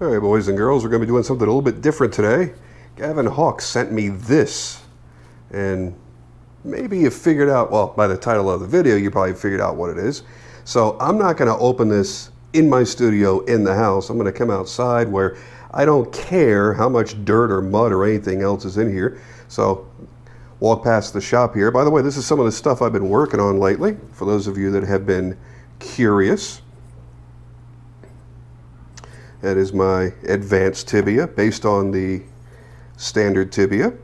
All right, boys and girls, we're going to be doing something a little bit different today. Gavin Hawk sent me this, and maybe you figured out, well, by the title of the video, you probably figured out what it is. So I'm not going to open this in my studio in the house. I'm going to come outside where I don't care how much dirt or mud or anything else is in here. So walk past the shop here. By the way, this is some of the stuff I've been working on lately, for those of you that have been curious. That is my advanced tibia based on the standard tibia.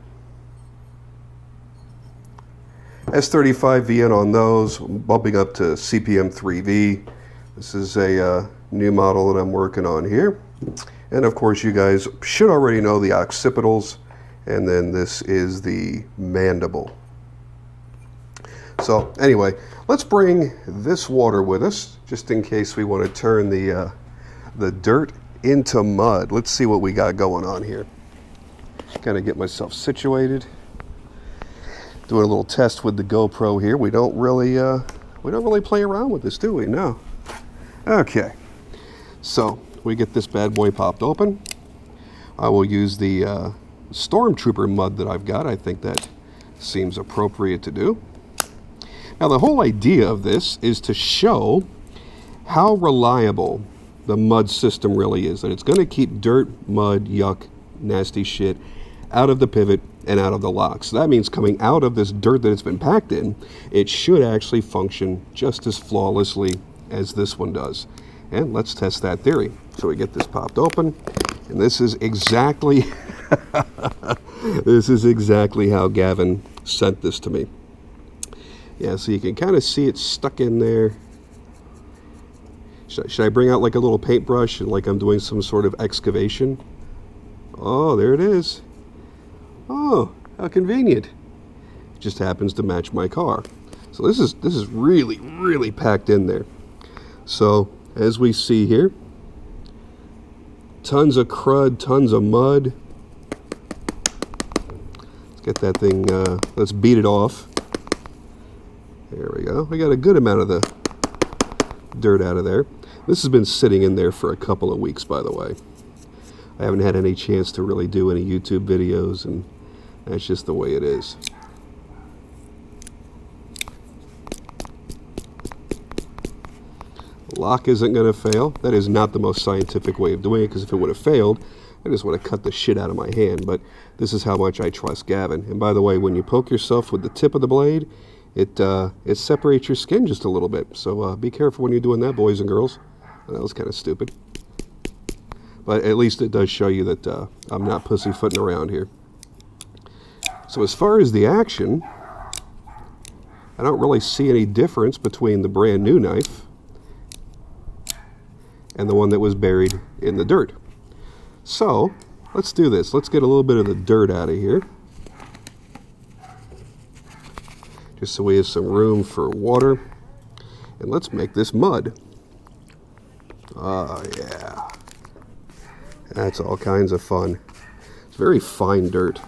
S35VN on those, bumping up to CPM 3V. This is a new model that I'm working on here. And of course you guys should already know the occipitals, and then this is the mandible. So anyway, let's bring this water with us, just in case we want to turn the dirt into mud. Let's see what we got going on here. Kind of get myself situated. Doing a little test with the GoPro here. We don't really play around with this, do we? No. Okay. So we get this bad boy popped open. I will use the Stormtrooper mud that I've got. I think that seems appropriate to do. Now the whole idea of this is to show how reliable the mud system really is, that it's going to keep dirt, mud, yuck, nasty shit out of the pivot and out of the lock. So that means coming out of this dirt that it's been packed in, it should actually function just as flawlessly as this one does. And let's test that theory. So we get this popped open, and this is exactly this is exactly how Gavin sent this to me. Yeah, so you can kind of see it stuck in there. Should I bring out like a little paintbrush and like I'm doing some sort of excavation? Oh, there it is. Oh, how convenient. It just happens to match my car. So this is really, really packed in there. So as we see here, tons of crud, tons of mud. Let's get that thing, let's beat it off. There we go. We got a good amount of the dirt out of there. This has been sitting in there for a couple of weeks, by the way. I haven't had any chance to really do any YouTube videos, and that's just the way it is. Lock isn't going to fail. That is not the most scientific way of doing it, because if it would have failed, I just would have cut the shit out of my hand. But this is how much I trust Gavin. And by the way, when you poke yourself with the tip of the blade, it separates your skin just a little bit. So be careful when you're doing that, boys and girls. That was kind of stupid. But at least it does show you that I'm not pussyfooting around here. So as far as the action, I don't really see any difference between the brand new knife and the one that was buried in the dirt. So let's do this. Let's get a little bit of the dirt out of here, just so we have some room for water. And let's make this mud. Oh yeah, that's all kinds of fun. It's very fine dirt.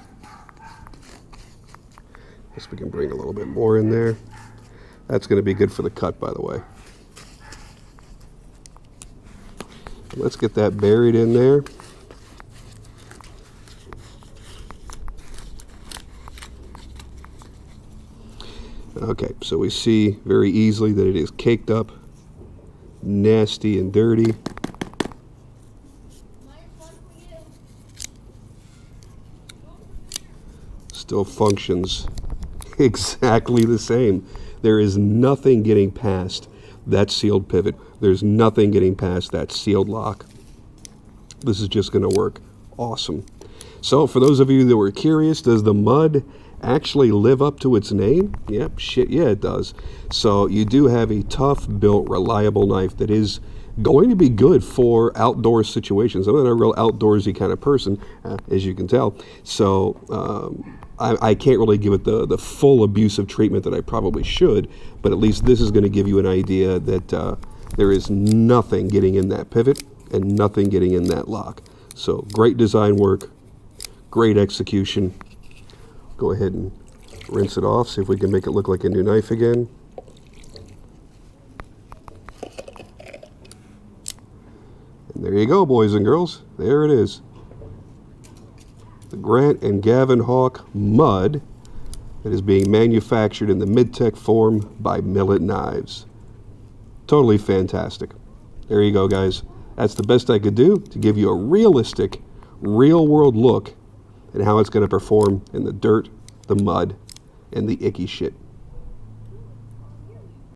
Guess we can bring a little bit more in there. That's going to be good for the cut, by the way. Let's get that buried in there. Okay, so we see very easily that it is caked up, nasty and dirty. Still functions exactly the same. There is nothing getting past that sealed pivot. There's nothing getting past that sealed lock. This is just going to work awesome. So for those of you that were curious, does the mud actually live up to its name? Yep, shit, yeah, it does. So you do have a tough built, reliable knife that is going to be good for outdoor situations. I'm not a real outdoorsy kind of person, as you can tell. So I can't really give it the full abusive treatment that I probably should, but at least this is going to give you an idea that there is nothing getting in that pivot and nothing getting in that lock. So great design work, great execution. Go ahead and rinse it off, see if we can make it look like a new knife again. And There you go, boys and girls. There it is. The Grant and Gavin Hawk MUDD that is being manufactured in the mid-tech form by Millit Knives. Totally fantastic. There you go, guys. That's the best I could do to give you a realistic, real-world look at how it's going to perform in the dirt, the mud, and the icky shit.